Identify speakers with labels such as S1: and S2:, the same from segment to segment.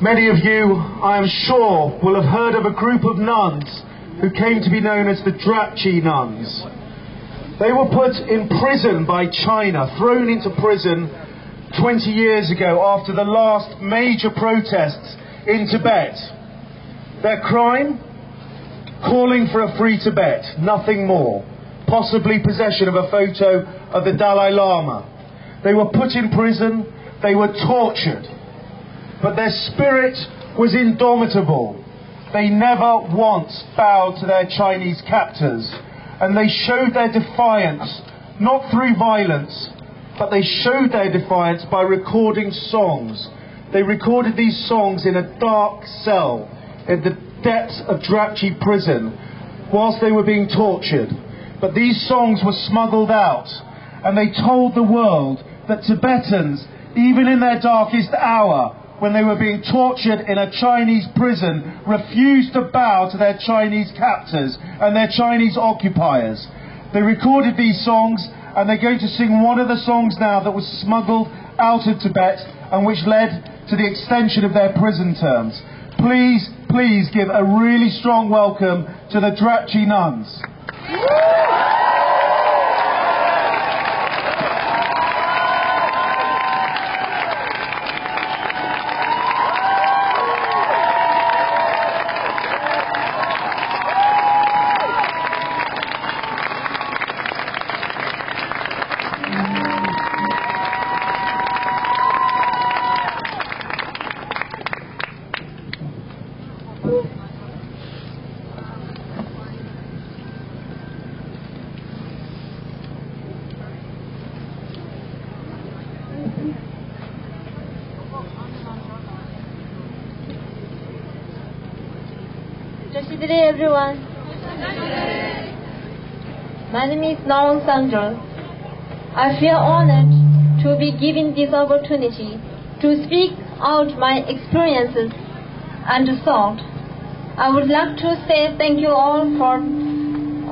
S1: Many of you, I am sure, will have heard of a group of nuns who came to be known as the Drapchi Nuns. They were put in prison by China, thrown into prison 20 years ago after the last major protests in Tibet. Their crime? Calling for a free Tibet, nothing more. Possibly possession of a photo of the Dalai Lama. They were put in prison, they were tortured. But their spirit was indomitable. They never once bowed to their Chinese captors. And they showed their defiance, not through violence, but they showed their defiance by recording songs. They recorded these songs in a dark cell in the depths of Drapchi prison whilst they were being tortured. But these songs were smuggled out, and they told the world that Tibetans, even in their darkest hour, when they were being tortured in a Chinese prison, refused to bow to their Chinese captors and their Chinese occupiers. They recorded these songs, and they're going to sing one of the songs now that was smuggled out of Tibet and which led to the extension of their prison terms. Please, please give a really strong welcome to the Drapchi Nuns.
S2: Good day, everyone. My name is Sandra. I feel honored to be given this opportunity to speak out my experiences and thought. I would like to say thank you all for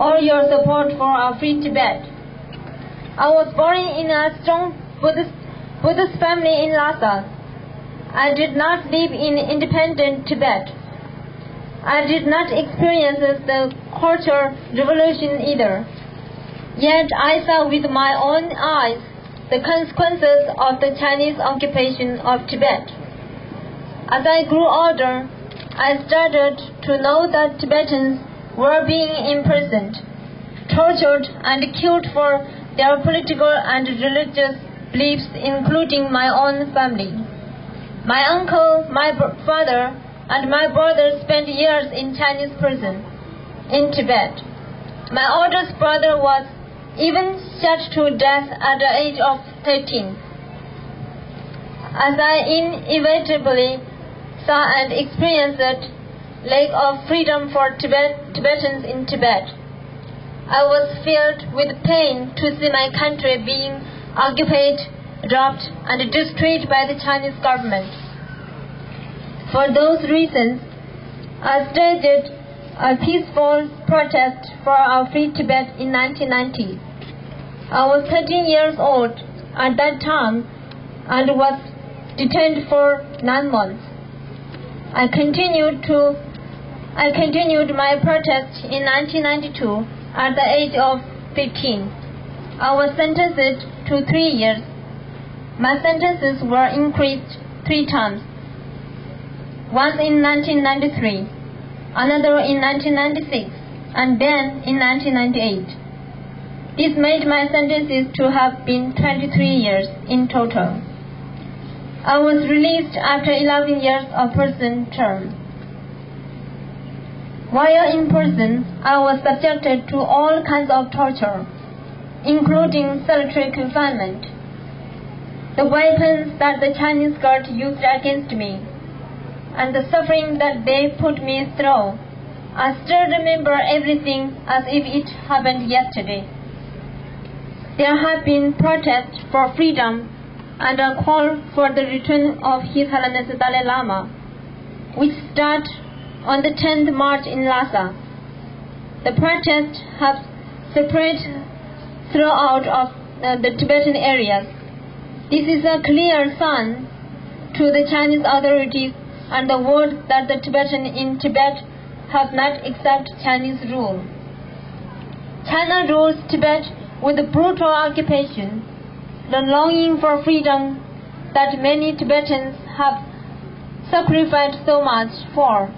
S2: all your support for our free Tibet. I was born in a strong Buddhist family in Lhasa. I did not live in independent Tibet. I did not experience the Cultural Revolution either. Yet I saw with my own eyes the consequences of the Chinese occupation of Tibet. As I grew older, I started to know that Tibetans were being imprisoned, tortured, and killed for their political and religious beliefs, including my own family. My uncle, my father, and my brother spent years in Chinese prison in Tibet. My oldest brother was even shot to death at the age of 13. As I inevitably saw and experienced the lack of freedom for Tibetans in Tibet, I was filled with pain to see my country being occupied, robbed, and destroyed by the Chinese government. For those reasons, I staged a peaceful protest for our free Tibet in 1990. I was 13 years old at that time and was detained for 9 months. I continued my protest in 1992 at the age of 15. I was sentenced to 3 years. My sentences were increased 3 times. Once in 1993, another in 1996, and then in 1998. This made my sentences to have been 23 years in total. I was released after 11 years of prison term. While in prison, I was subjected to all kinds of torture, including solitary confinement. The weapons that the Chinese guard used against me, and the suffering that they put me through, I still remember everything as if it happened yesterday. There have been protests for freedom and a call for the return of His Holiness Dalai Lama, which start on the 10th March in Lhasa. The protests have spread throughout the Tibetan areas. This is a clear sign to the Chinese authorities and the world that the Tibetans in Tibet have not accepted Chinese rule. China rules Tibet with a brutal occupation. The longing for freedom that many Tibetans have sacrificed so much for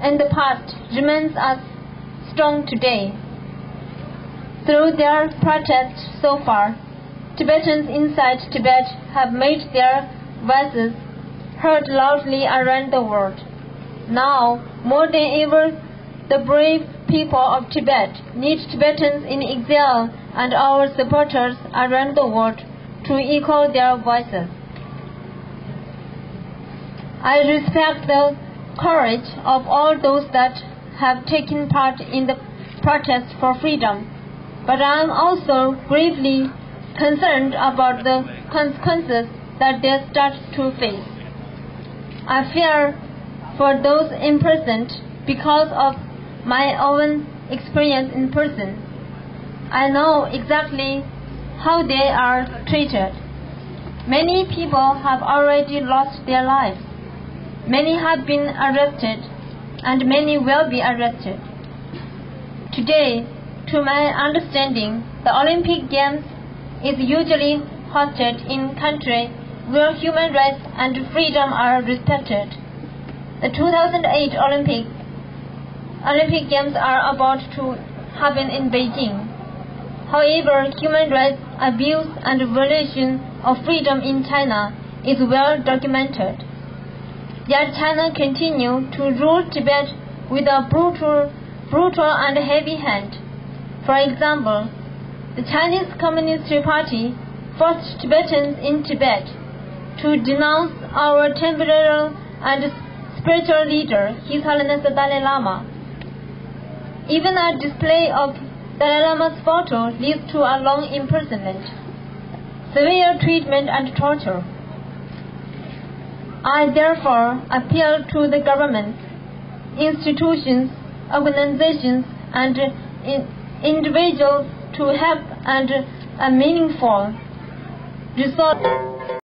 S2: in the past remains as strong today. Through their protests so far, Tibetans inside Tibet have made their voices heard loudly around the world. Now, more than ever, the brave people of Tibet need Tibetans in exile and our supporters around the world to echo their voices. I respect the courage of all those that have taken part in the protest for freedom, but I am also gravely concerned about the consequences that they start to face. I fear for those imprisoned because of my own experience in prison. I know exactly how they are treated. Many people have already lost their lives. Many have been arrested, and many will be arrested. Today, to my understanding, the Olympic Games is usually hosted in countries where human rights and freedom are respected. The 2008 Olympic Games are about to happen in Beijing. However, human rights abuse and violation of freedom in China is well documented. Yet China continues to rule Tibet with a brutal and heavy hand. For example, the Chinese Communist Party forced Tibetans in Tibet to denounce our temporal and spiritual leader, His Holiness the Dalai Lama. Even a display of Dalai Lama's photo leads to a long imprisonment, severe treatment and torture. I therefore appeal to the government, institutions, organizations, and individuals to help and a meaningful result.